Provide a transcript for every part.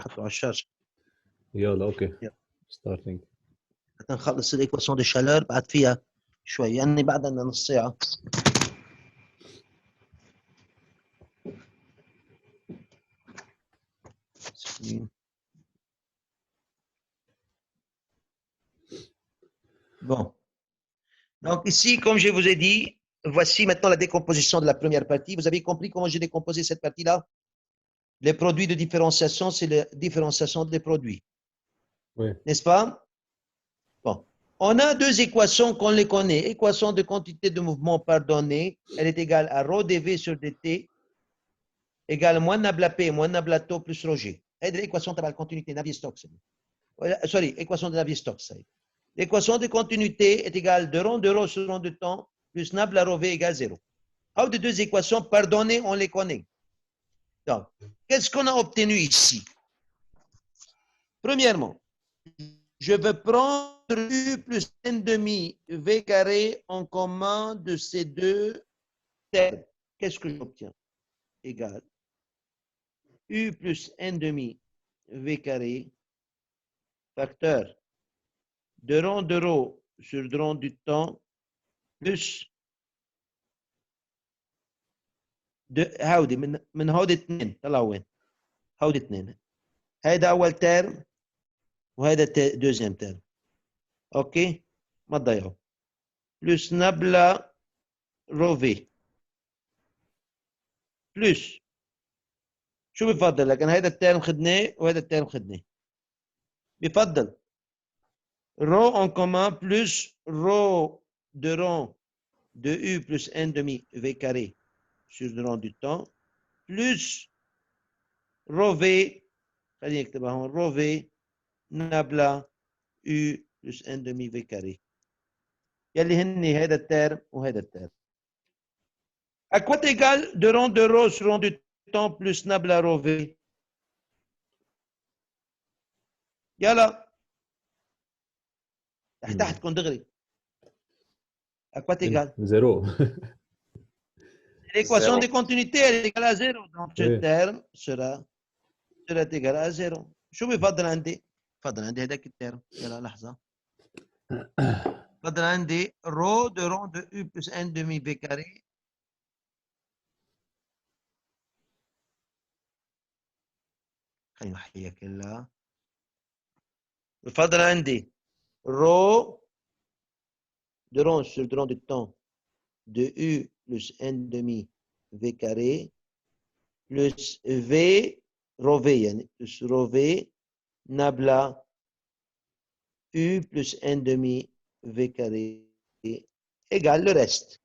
حطوا على الشاشة. يلا اوكي يلا. ستارتنج. نخلص الايكواسيون دي شالور بعد فيها شوي يعني بعد عندنا نص ساعة. Bon. Donc ici, comme je vous ai dit, voici maintenant la décomposition de la première partie. Vous avez compris comment j'ai décomposé cette partie-là? Les produits de différenciation, c'est la différenciation des produits. Oui. N'est-ce pas? Bon. On a deux équations qu'on les connaît. Équation de quantité de mouvement par donnée, elle est égale à ρ dv sur dt égale moins nabla P moins nabla taux plus ρ G. C'est l'équation de la continuité Navier-Stokes. Sorry, équation de Navier-Stokes. L'équation de continuité est égale de rond de ρ sur rond de temps plus nabla ρ V égale 0. Alors, de deux équations par donnée, on les connaît. Donc, qu'est-ce qu'on a obtenu ici? Premièrement, je veux prendre U plus n demi V carré en commun de ces deux termes. Qu'est-ce que j'obtiens? Égal U plus n demi V carré facteur de rond de ρ sur rond du temps plus de هودي من هودي اثنين طلعوا وين؟ هودي اثنين. هذا أول ترم وهذا دوزيام ترم. اوكي ما تضيعوا بلس نبلة روفي بلس شو بفضل لك؟ انا هذا الترم خدناه وهذا الترم خدناه. بفضل رو en commun plus rho de rond de U plus n demi V carré sur le rond du temps plus rho V خلينا نكتبها هون rho V نبلة U plus n demi V carré يلي هني هذا الترم وهذا الترم. À quoi égal de rond de rho sur rond du temps plus nabla rho V? يلا تحتكم دغري. À quoi égal? زيرو. L'équation de continuité est égale à 0. Donc ce Oui. terme sera égal à 0. شو بفضل عندي؟ بفضل عندي هذاك الترم. يلا لحظة. بفضل عندي rho de rond de U plus n demi V carré. خلينا نحييك الله. بفضل عندي rho de rond sur le rond du temps de U plus n demi V carré plus V rho V يعني plus rho V nabla U plus n demi V carré égale le reste.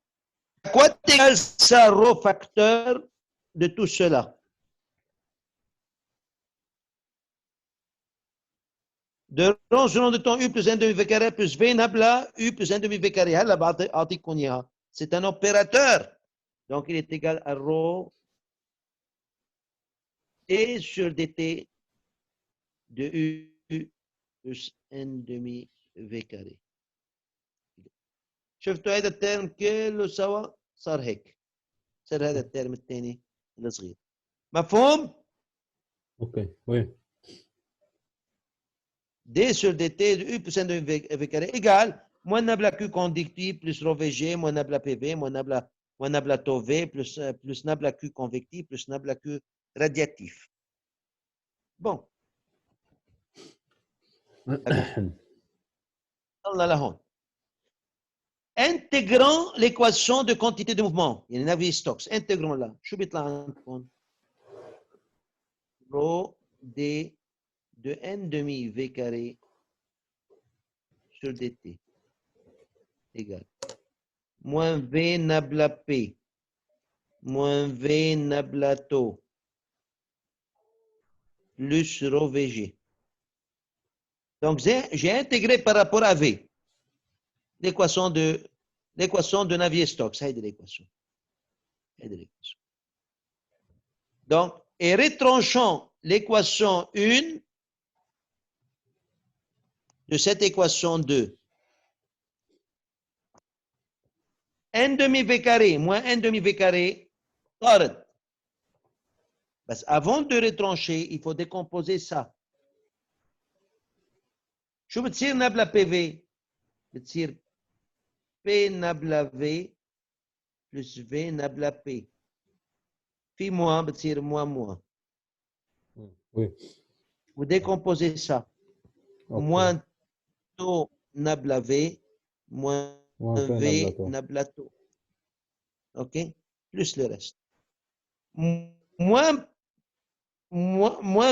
À quoi égale ça rho facteur de tout cela? De rond sur rond de temps U plus n demi V carré plus V nabla U plus n demi V carré. هلا بعطيكم اياها. C'est un opérateur. Donc il est égal à rho et sur dt de U plus n demi V carré. شفتوا هذا الترم كله سوا صار هيك. صار هذا الترم الثاني الصغير. مفهوم؟ اوكي وين؟ D sur dt de U plus n demi V carré égale moins nabla Q conductif plus rho VG moins nabla PV moins nabla taux V plus nabla Q convectif plus nabla Q radiatif. Bon. يلا لهون. Intégrant l'équation de quantité de mouvement يعني Navier-Stokes intégrons là شو بيطلع عندكم؟ rho d de n demi V carré sur dt égale moins V nabla P moins V nabla taux plus rho VG. Donc j'ai intégré par rapport à V l'équation de Navier-Stokes. C'est l'équation. Donc, et retranchant l'équation 1 de cette équation 2, n demi V carré moins n demi V carré طارد بس avant de retrancher il faut décomposer ça. شو بتصير نبلة PV؟ بتصير P نبلة V plus V نبلة P. في moins بتصير moins. Oui. Vous décomposez ça. Ok. Moins taux nabla V, moins Moins P V nabla taux. nabla taux. OK? Plus le reste. Moins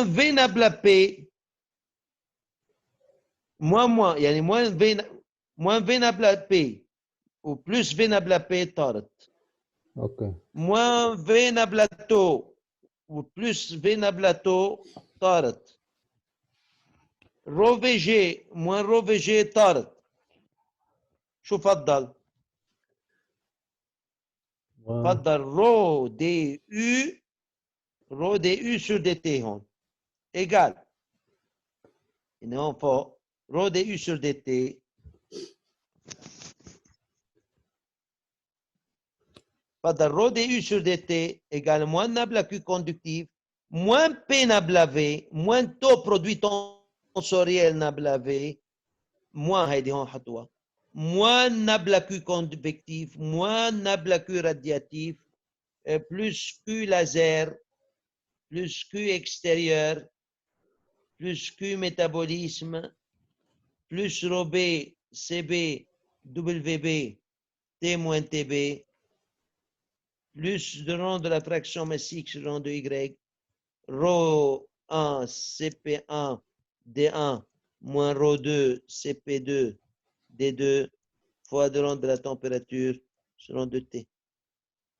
V nabla P, يعني moins V nabla P ou plus V nabla P طارت. Ok. moins V nabla taux ou plus V nabla taux طارت. رو في جي moins رو في جي طارت. شو فضل؟ Moins. فضل رو دي يو sur dt هون égal هنا هون فوق رو دي يو sur dt فضل رو دي يو sur dt égal moins nabla Q conductive moins P nabla V moins taux produit tensoriel nabla V moins هيدي هون حطوها moins nabla Q convectif moins nabla Q radiatif plus Q laser plus Q extérieur, plus Q métabolisme, plus rho B, CB, WB, T moins TB, plus le rang de la fraction massique sur rang de Y, rho 1, CP1, D1, moins rho 2, CP2, D2, fois le rang de la température sur rang de T,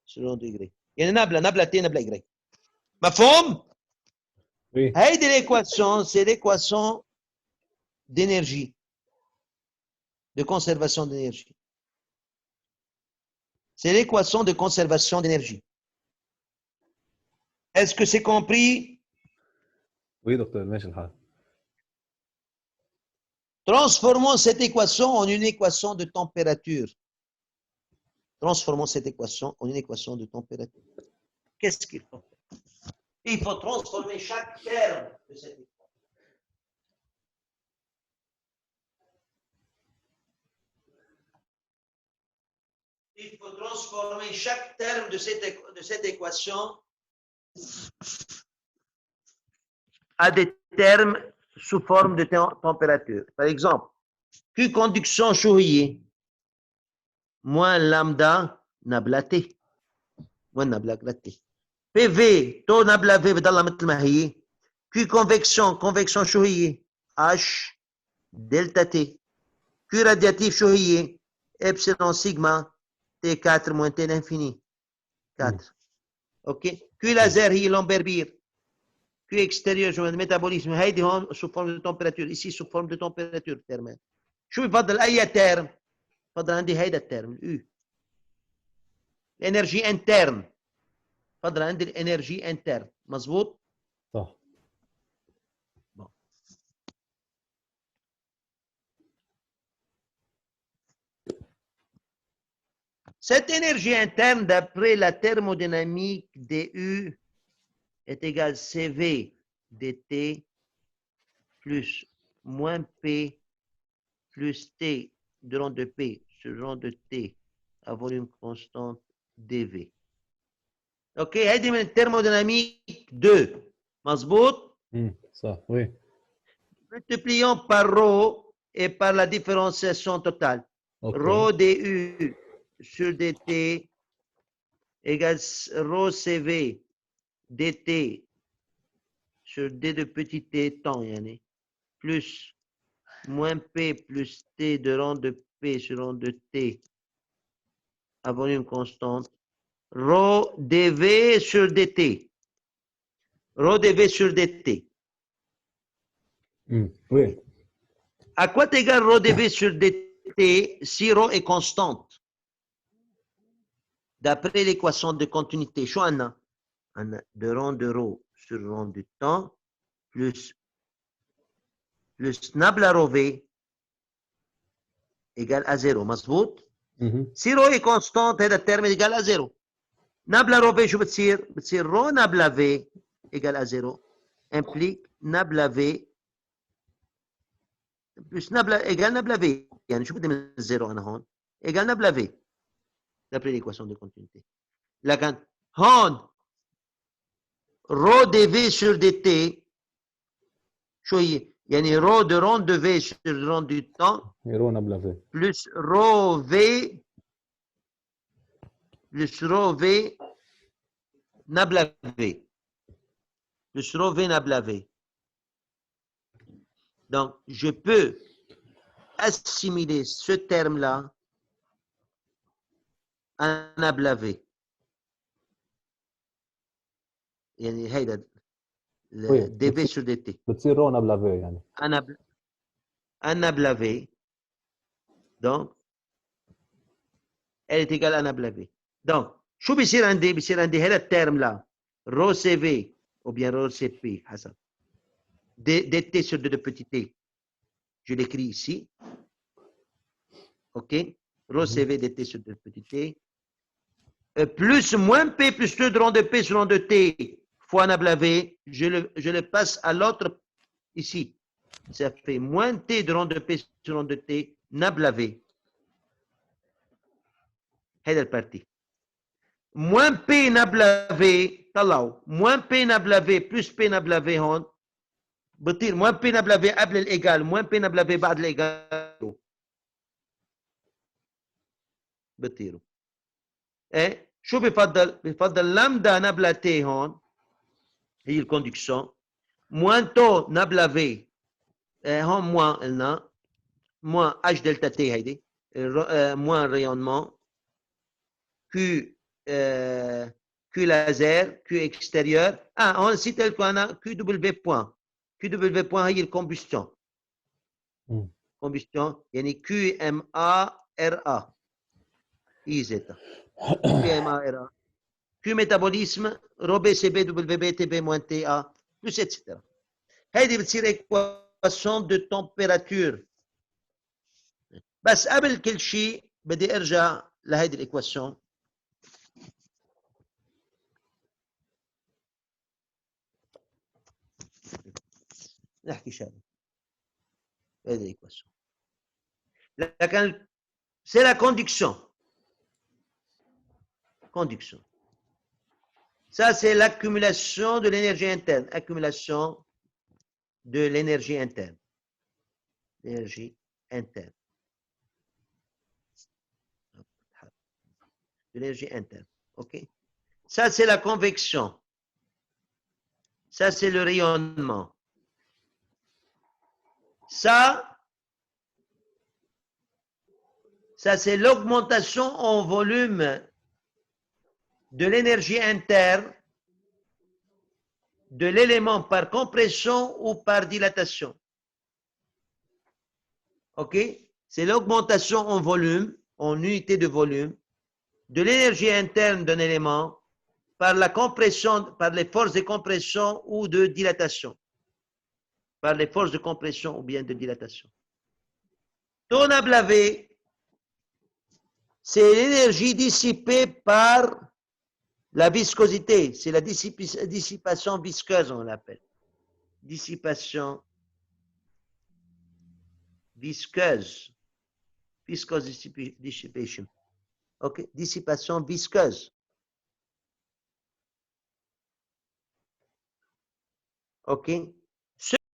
sur rang de Y. يعني نبلة T نبلة Y. مفهوم؟ Oui. هيدي l'équation, c'est l'équation d'énergie, de conservation d'énergie. C'est l'équation de conservation d'énergie. Est-ce que c'est compris? Oui, docteur, ماشي الحال. Transformons cette équation en une équation de température. Transformons cette équation en une équation de température. Qu'est-ce qu'il faut faire? Il faut transformer chaque terme de cette équation. Il faut transformer chaque terme de cette équation à des termes sous forme de température. Par exemple, Q conduction chouhier moins lambda نبلة T moins نبلة T. PV تو نبلة V بتضلها مثل ما هي. Q convection شو هي؟ H دلتا T. Q radiatif شو هي؟ epsilon sigma T4 moins T l'infini 4. OK. Q laser هي لامبربير. Q extérieur شو الميتابوليزم هيدي هون sous forme de température ici sous forme de température ترمان. شو بفضل اي ترم؟ بفضل عندي هيدا الترم U. الانرجي انترن. بفضل عندي الانرجي انترن مظبوط؟ صح. Bon. Cette énergie interne, d'après la thermodynamique du, est égale CV dt plus moins P plus T de rang de P sur rang de T à volume constant dV. OK, هذه من thermodynamique 2. مظبوط؟ صح. Oui. Multiplions par rho et par la différenciation totale. Okay. Rho du sur dt égale rho CV dt sur d de petit t temps, yani, plus moins p plus t de rang de p sur rang de t à volume constante, rho dv sur dt. Rho dv sur dt. Oui. À quoi t'égale rho dv sur dt si rho est constante? D'après l'équation de continuité, شو عنا؟ عنا de rang de rho sur rang du temps plus nabla rho v égale à 0 مظبوط؟ Si rho est constante هذا الترم égale à 0. نبلة رو في شو بتصير؟ بتصير رو نبلة في égale à 0 implique نابلة V plus نابلة égale نابلة V. يعني شو بدي من 0 أنا هون؟ égale نابلة V d'après l'équation de continuité. لكن هون rho dV sur dt شو هي؟ يعني rho de rond de V sur rond du temps يرونا بلا في. plus rho V plus rho V nabla V. Plus rho V nabla V. Donc, je peux assimiler ce terme-là à nabla V. يعني هيدا dV sur dt. بتصير رونا بلا في يعني. nabla V. Donc, elle est égale à nabla V. Donc, شو بيصير عندي؟ بيصير عندي هذا الترم لا rho CV ou bien rho CP حسب dt sur 2 de petit t. Je l'écris ici. OK? Rho CV dt sur 2 de petit t. Plus moins P plus 2 de rond de P sur rond de T fois nabla V. Je le passe à l'autre ici. Ça fait moins T de rond de P sur rond de T nabla V. هذا البارتي. moins P nabla V طلعوا moins P nabla V plus P nabla V هون بطير moins P nabla V قبل الإيجال moins P nabla V بعد الإيجال بطيروا. ايه شو بفضل؟ بفضل لامدا نابلا تي هون هي الكوندكسيون موان تو نابلا في هون موان قلنا موان اش دلتا تي هيدي موان ريونمون كيو كيو لازر كيو اكستيريور هون نسيت لكم انا كيو دبليو بوان كيو دبليو بوان هي الكومبشن كومبشن يعني كيو ام ا ار ا اي زيتا كيو ام ا ار ا Q métabolisme, rho BCB, WBTB moins TA, plus etc. هيدي بتصير équation de température. بس قبل كل شيء بدي ارجع لهيدي الايكواسيون. نحكي شغله. هيدي الايكواسيون. لكن c'est la conduction. Conduction. Ça, c'est l'accumulation de l'énergie interne. Accumulation de l'énergie interne. L'énergie interne. De l'énergie interne. OK? Ça, c'est la convection. Ça, c'est le rayonnement. Ça c'est l'augmentation en volume de l'énergie interne de l'élément par compression ou par dilatation. OK? C'est l'augmentation en volume, en unité de volume, de l'énergie interne d'un élément par la compression, par les forces de compression ou de dilatation. Par les forces de compression ou bien de dilatation. Ton ablavé, c'est l'énergie dissipée par la viscosité. C'est la dissipation visqueuse, on l'appelle. Dissipation visqueuse. Viscose dissipation. OK? Dissipation visqueuse. OK?